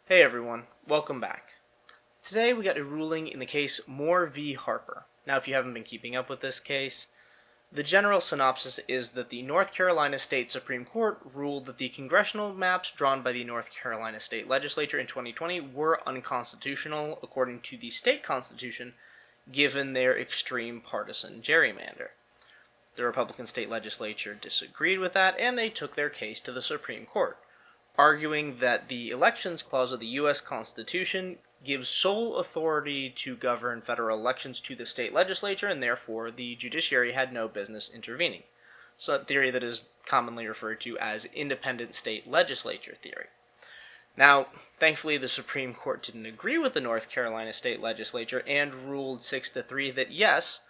Hey everyone, welcome back. Today we got a ruling in the case Moore v. Harper. Now if you haven't been keeping up with this case, the general synopsis is that the North Carolina State Supreme Court ruled that the congressional maps drawn by the North Carolina State Legislature in 2020 were unconstitutional according to the state constitution, given their extreme partisan gerrymander. The Republican state legislature disagreed with that, and they took their case to the Supreme Court, arguing that the Elections Clause of the U.S. Constitution gives sole authority to govern federal elections to the state legislature, and therefore the judiciary had no business intervening. So a theory that is commonly referred to as Independent State Legislature Theory. Now, thankfully the Supreme Court didn't agree with the North Carolina State Legislature and ruled 6-3 that yes,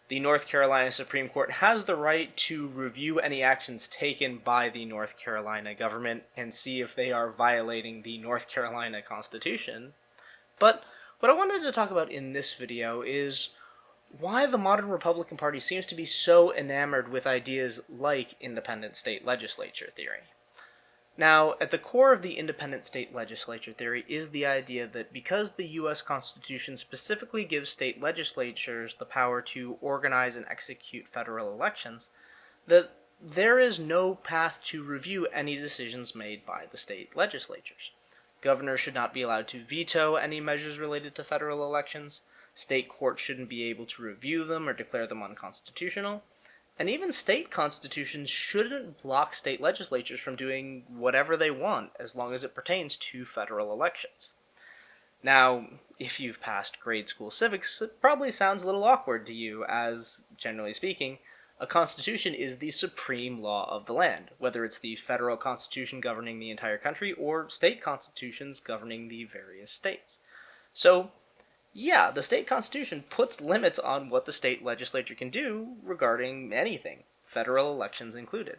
the North Carolina Supreme Court has the right to review any actions taken by the North Carolina government and see if they are violating the North Carolina Constitution. But what I wanted to talk about in this video is why the modern Republican Party seems to be so enamored with ideas like independent state legislature theory. Now, at the core of the independent state legislature theory is the idea that because the U.S. Constitution specifically gives state legislatures the power to organize and execute federal elections, that there is no path to review any decisions made by the state legislatures. Governors should not be allowed to veto any measures related to federal elections, state courts shouldn't be able to review them or declare them unconstitutional, and even state constitutions shouldn't block state legislatures from doing whatever they want as long as it pertains to federal elections. Now, if you've passed grade school civics, it probably sounds a little awkward to you as, generally speaking, a constitution is the supreme law of the land, whether it's the federal constitution governing the entire country or state constitutions governing the various states. So, yeah, the state constitution puts limits on what the state legislature can do regarding anything, federal elections included.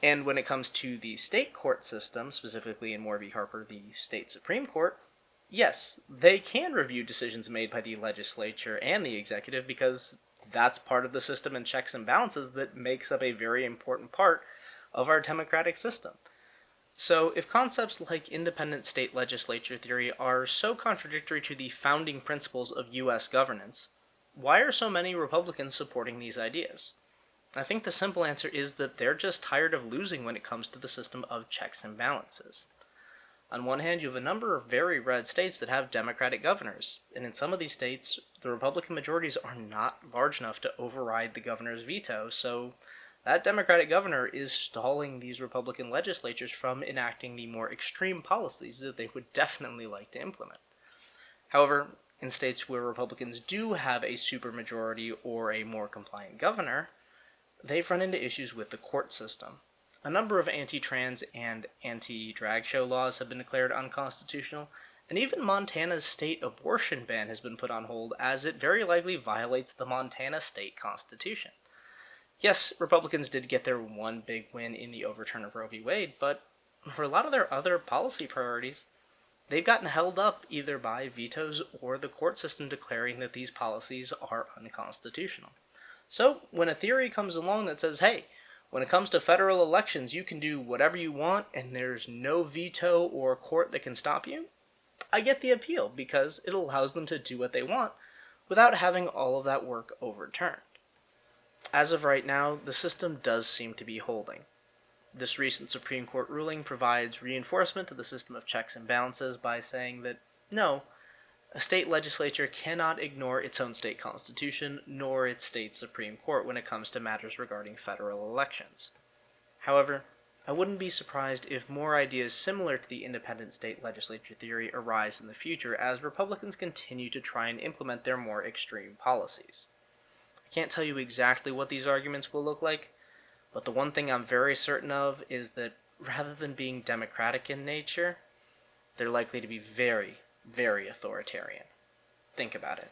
And when it comes to the state court system, specifically in Moore v. Harper, the state Supreme Court, yes, they can review decisions made by the legislature and the executive because that's part of the system and checks and balances that makes up a very important part of our democratic system. So, if concepts like independent state legislature theory are so contradictory to the founding principles of U.S. governance, why are so many Republicans supporting these ideas? I think the simple answer is that they're just tired of losing when it comes to the system of checks and balances. On one hand, you have a number of very red states that have Democratic governors, and in some of these states, the Republican majorities are not large enough to override the governor's veto, so that Democratic governor is stalling these Republican legislatures from enacting the more extreme policies that they would definitely like to implement. However, in states where Republicans do have a supermajority or a more compliant governor, they've run into issues with the court system. A number of anti-trans and anti-drag show laws have been declared unconstitutional, and even Montana's state abortion ban has been put on hold as it very likely violates the Montana state constitution. Yes, Republicans did get their one big win in the overturn of Roe v. Wade, but for a lot of their other policy priorities, they've gotten held up either by vetoes or the court system declaring that these policies are unconstitutional. So, when a theory comes along that says, hey, when it comes to federal elections, you can do whatever you want and there's no veto or court that can stop you, I get the appeal because it allows them to do what they want without having all of that work overturned. As of right now, the system does seem to be holding. This recent Supreme Court ruling provides reinforcement to the system of checks and balances by saying that, no, a state legislature cannot ignore its own state constitution nor its state Supreme Court when it comes to matters regarding federal elections. However, I wouldn't be surprised if more ideas similar to the independent state legislature theory arise in the future as Republicans continue to try and implement their more extreme policies. I can't tell you exactly what these arguments will look like, but the one thing I'm very certain of is that rather than being democratic in nature, they're likely to be very, very authoritarian. Think about it.